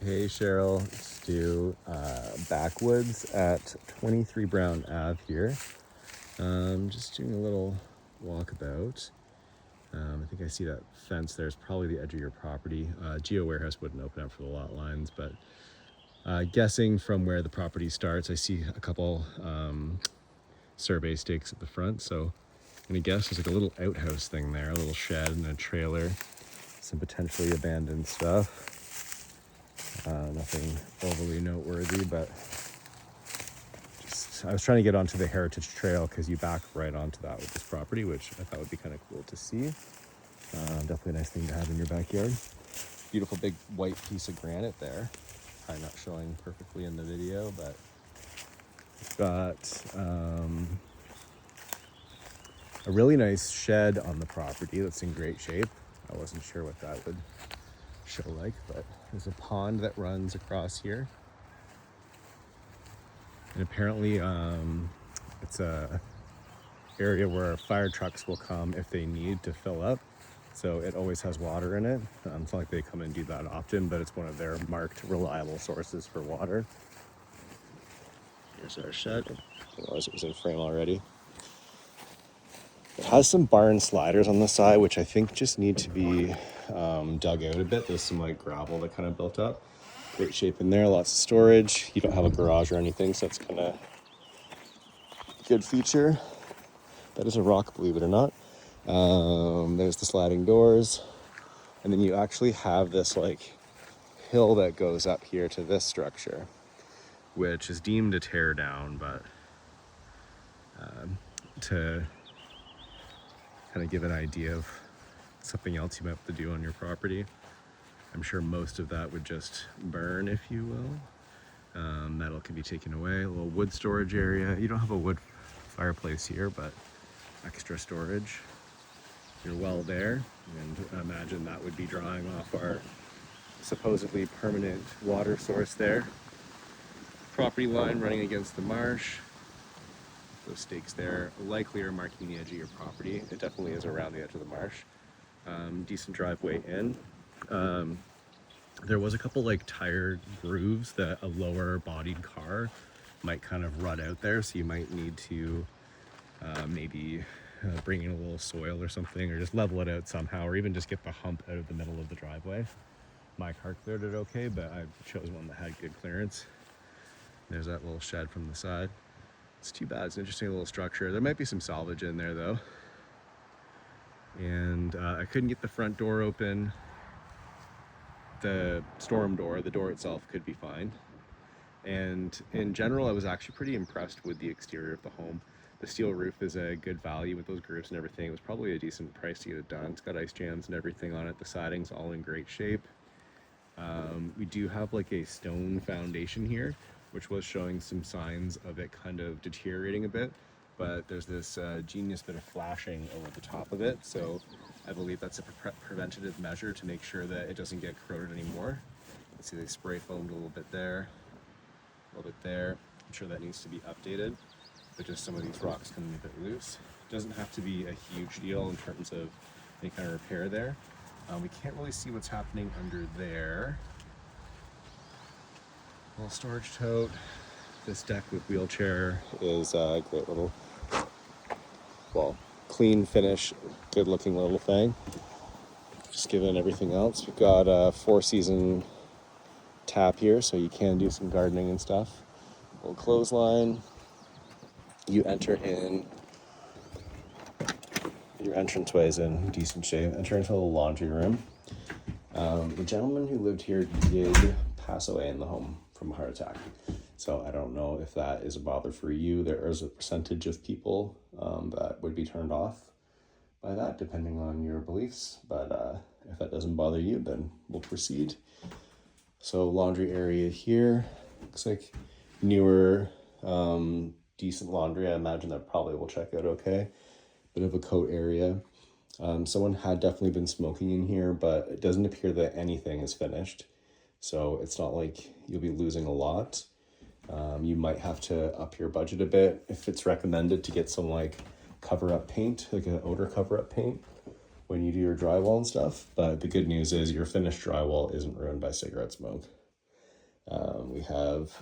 Hey Cheryl, Stu, backwoods at 23 Brown Ave here. Just doing a little walkabout. I think I see that fence there is probably the edge of your property. Geo Warehouse wouldn't open up for the lot lines, but guessing from where the property starts, I see a couple survey stakes at the front. So I'm gonna guess there's like a little outhouse thing there, a little shed and a trailer, some potentially abandoned stuff. Nothing overly noteworthy, but I was trying to get onto the Heritage Trail because you back right onto that with this property, which I thought would be kind of cool to see. Definitely a nice thing to have in your backyard. Beautiful big white piece of granite there. Probably not showing perfectly in the video, but got a really nice shed on the property that's in great shape. I wasn't sure what that would show like, but there's a pond that runs across here. And apparently it's a area where fire trucks will come if they need to fill up. So it always has water in it. It's not like they come and do that often, but it's one of their marked reliable sources for water. Here's our shed. I realized it was in frame already. It has some barn sliders on the side, which I think just need to be dug out a bit. There's some like gravel that kind of built up. Great shape in there, lots of storage. You don't have a garage or anything, so it's kind of good feature. That is a rock, believe it or not. There's the sliding doors. And then you actually have this like hill that goes up here to this structure, which is deemed a tear down, but to kind of give an idea of something else you might have to do on your property. I'm sure most of that would just burn, if you will. Metal can be taken away. A little wood storage area. You don't have a wood fireplace here, but extra storage. Your well there, and imagine that would be drawing off our supposedly permanent water source there. Property line running against the marsh. Those stakes there likely are marking the edge of your property. It definitely is around the edge of the marsh. Decent driveway in. There was a couple like tire grooves that a lower bodied car might kind of rut out there, so you might need to maybe bring in a little soil or something, or just level it out somehow, or even just get the hump out of the middle of the driveway. My car cleared it okay, but I chose one that had good clearance. There's that little shed from the side. It's too bad. It's an interesting little structure. There might be some salvage in there though. And I couldn't get the front door open. The storm door, the door itself could be fine. And in general, I was actually pretty impressed with the exterior of the home. The steel roof is a good value with those grooves and everything. It was probably a decent price to get it done. It's got ice jams and everything on it. The siding's all in great shape. We do have like a stone foundation here, which was showing some signs of it kind of deteriorating a bit, but there's this genius bit of flashing over the top of it. So I believe that's a preventative measure to make sure that it doesn't get corroded anymore. Let's see, they spray foamed a little bit there, a little bit there. I'm sure that needs to be updated, but just some of these rocks coming a bit loose. It doesn't have to be a huge deal in terms of any kind of repair there. We can't really see what's happening under there. Little storage tote. This deck with wheelchair is a great little, well, clean finish, good looking little thing. Just given everything else, we've got a 4-season tap here, so you can do some gardening and stuff. Little clothesline. You enter in, your entranceway is in decent shape. Enter into a little laundry room. The gentleman who lived here did pass away in the home from a heart attack. So I don't know if that is a bother for you. There is a percentage of people that would be turned off by that, depending on your beliefs. But if that doesn't bother you, then we'll proceed. So laundry area here. Looks like newer, decent laundry. I imagine that probably will check out okay. Bit of a coat area. Someone had definitely been smoking in here, but it doesn't appear that anything is finished. So it's not like you'll be losing a lot. You might have to up your budget a bit if it's recommended to get some like cover-up paint, like an odor cover-up paint when you do your drywall and stuff. But the good news is your finished drywall isn't ruined by cigarette smoke. We have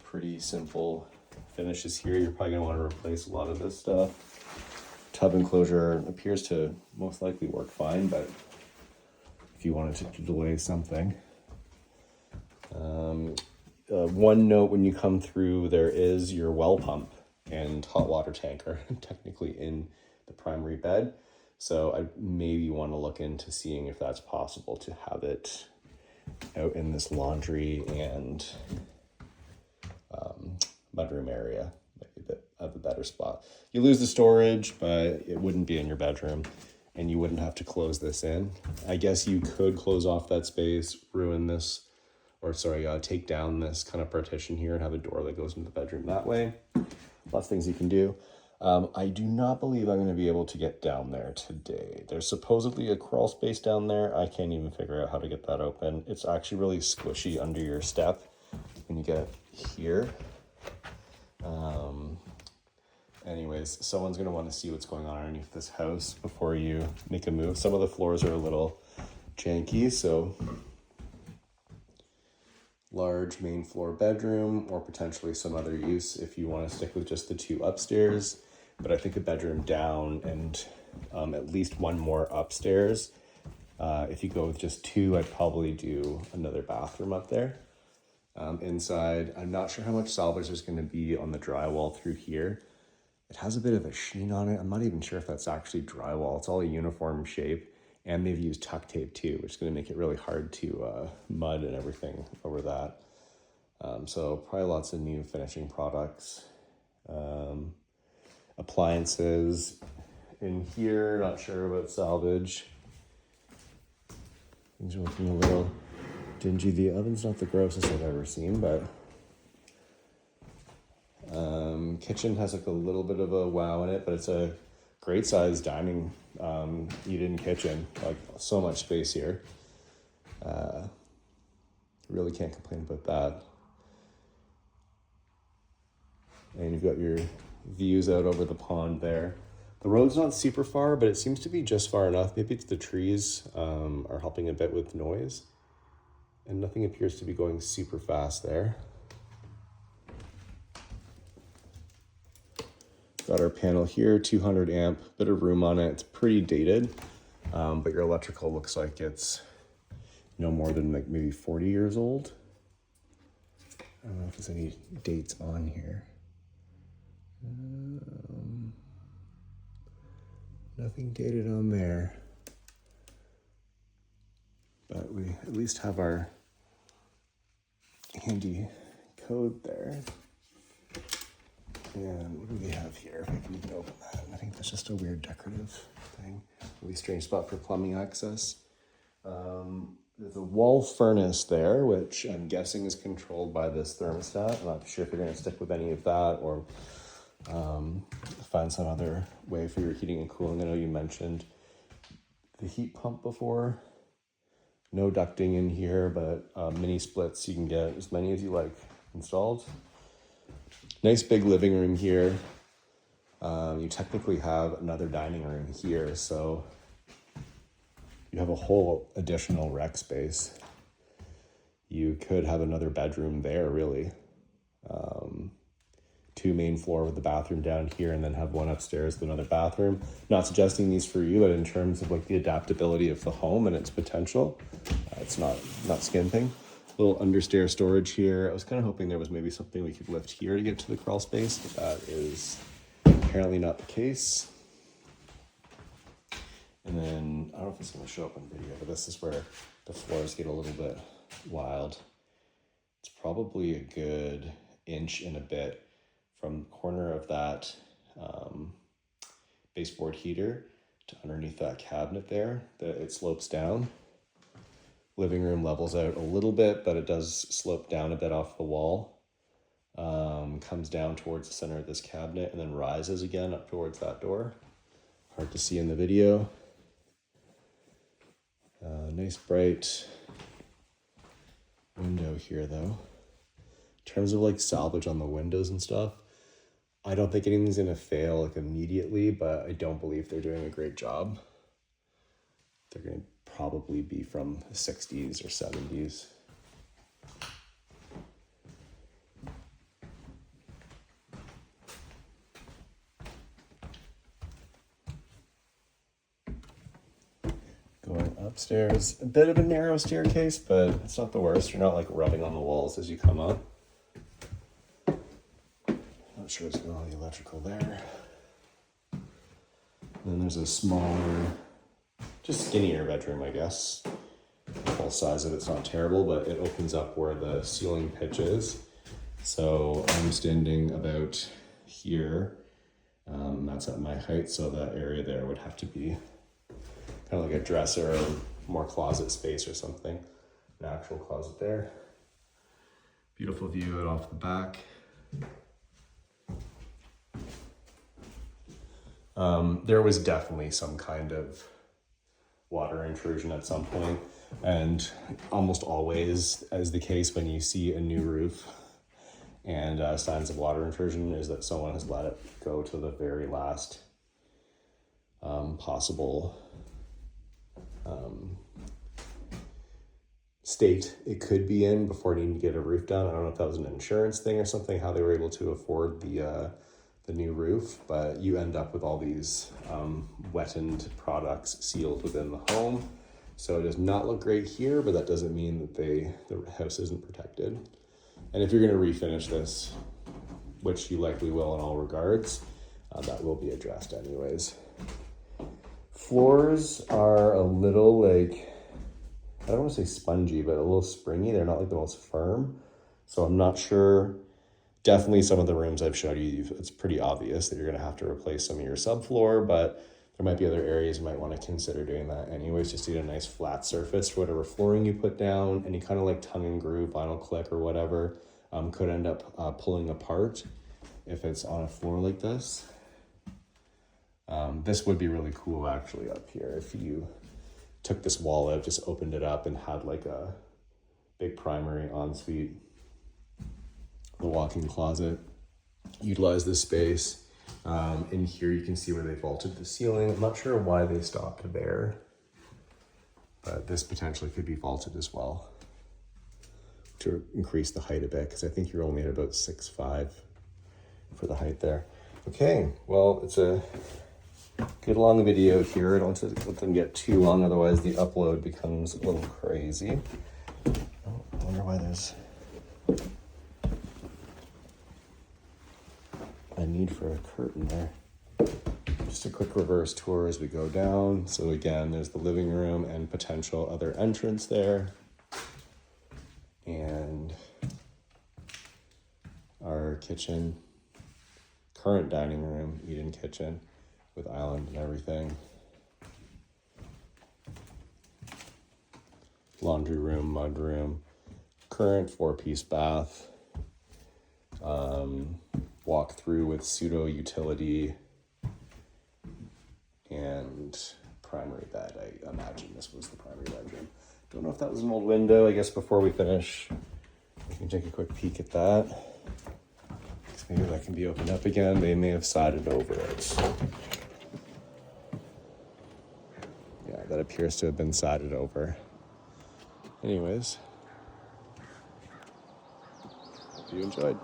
pretty simple finishes here. You're probably gonna want to replace a lot of this stuff. Tub enclosure appears to most likely work fine, but if you wanted to delay something. One note when you come through, there is your well pump and hot water tanker technically in the primary bed. So I maybe want to look into seeing if that's possible to have it out in this laundry and mudroom area. Maybe a bit of a better spot. You lose the storage, but it wouldn't be in your bedroom and you wouldn't have to close this in. I guess you could close off that space, ruin this, or sorry, take down this kind of partition here and have a door that goes into the bedroom that way. Lots of things you can do. I do not believe I'm going to be able to get down there today. There's supposedly a crawl space down there. I can't even figure out how to get that open. It's actually really squishy under your step when you get here. Anyways, someone's going to want to see what's going on underneath this house before you make a move. Some of the floors are a little janky, so large main floor bedroom or potentially some other use if you want to stick with just the two upstairs. But I think a bedroom down and at least one more upstairs. If you go with just two, I'd probably do another bathroom up there. Inside, I'm not sure how much salvage there's going to be on the drywall through here. It has a bit of a sheen on it. I'm not even sure if that's actually drywall. It's all a uniform shape, and they've used tuck tape too, which is going to make it really hard to mud and everything over that. So probably lots of new finishing products. Appliances in here, not sure about salvage. Things are looking a little dingy. The oven's not the grossest I've ever seen, but kitchen has like a little bit of a wow in it, but it's a great size dining eat-in kitchen, like so much space here. Really can't complain about that. And you've got your views out over the pond there. The road's not super far, but it seems to be just far enough. Maybe it's the trees are helping a bit with noise. And nothing appears to be going super fast there. Got our panel here, 200 amp, bit of room on it. It's pretty dated, but your electrical looks like it's no more than like maybe 40 years old. I don't know if there's any dates on here. Nothing dated on there. But we at least have our handy code there. And what do we have here? If I can even open that. I think that's just a weird decorative thing. Really strange spot for plumbing access. There's a wall furnace there, which I'm guessing is controlled by this thermostat. I'm not sure if you're going to stick with any of that or find some other way for your heating and cooling. I know you mentioned the heat pump before. No ducting in here, but mini splits. You can get as many as you like installed. Nice big living room here. You technically have another dining room here, so you have a whole additional rec space. You could have another bedroom there, really. Two main floor with the bathroom down here, and then have one upstairs with another bathroom. Not suggesting these for you, but in terms of like the adaptability of the home and its potential, it's not skimping. Little understair storage here. I was kind of hoping there was maybe something we could lift here to get to the crawl space, but that is apparently not the case. And then, I don't know if it's going to show up on video, but this is where the floors get a little bit wild. It's probably a good inch and a bit from the corner of that baseboard heater to underneath that cabinet there. It slopes down. Living room levels out a little bit, but it does slope down a bit off the wall. Comes down towards the center of this cabinet and then rises again up towards that door. Hard to see in the video. Nice bright window here though. In terms of like salvage on the windows and stuff, I don't think anything's gonna fail like immediately, but I don't believe they're doing a great job. They're gonna probably be from the 60s or 70s. Going upstairs, a bit of a narrow staircase, but it's not the worst. You're not like rubbing on the walls as you come up. Not sure what's going on with the electrical there. And then there's a smaller, just skinnier bedroom, I guess. The full size of it's not terrible, but it opens up where the ceiling pitch is. So I'm standing about here. That's at my height, so that area there would have to be kind of like a dresser or more closet space or something. An actual closet there. Beautiful view out off the back. There was definitely some kind of water intrusion at some point, and almost always, as the case when you see a new roof and signs of water intrusion, is that someone has let it go to the very last possible state it could be in before needing to get a roof done. I don't know if that was an insurance thing or something, how they were able to afford the new roof, but you end up with all these wetted products sealed within the home. So it does not look great here, but that doesn't mean that the house isn't protected. And if you're going to refinish this, which you likely will in all regards, that will be addressed anyways. Floors are a little like, I don't want to say spongy, but a little springy. They're not like the most firm. So I'm not sure. Definitely some of the rooms I've showed you, it's pretty obvious that you're going to have to replace some of your subfloor, but there might be other areas you might want to consider doing that anyways. Just need a nice flat surface for whatever flooring you put down. Any kind of like tongue and groove, vinyl click or whatever could end up pulling apart if it's on a floor like this. This would be really cool actually up here if you took this wall out, just opened it up and had like a big primary ensuite. The walk-in closet, utilize this space. In here you can see where they vaulted the ceiling. I'm not sure why they stopped there, but this potentially could be vaulted as well to increase the height a bit, because I think you're only at about 6'5" for the height there. Okay, well, it's a good long video here. I don't want to let them get too long, otherwise the upload becomes a little crazy. Oh, I wonder why there's a need for a curtain there. Just a quick reverse tour as we go down. So again, there's the living room and potential other entrance there. And our kitchen, current dining room, eat-in kitchen with island and everything. Laundry room, mud room, current 4-piece bath. Walk through with pseudo utility and primary bed. I imagine this was the primary bedroom. Don't know if that was an old window. I guess before we finish, we can take a quick peek at that. Maybe that can be opened up again. They may have sided over it. Yeah, that appears to have been sided over. Anyways, hope you enjoyed.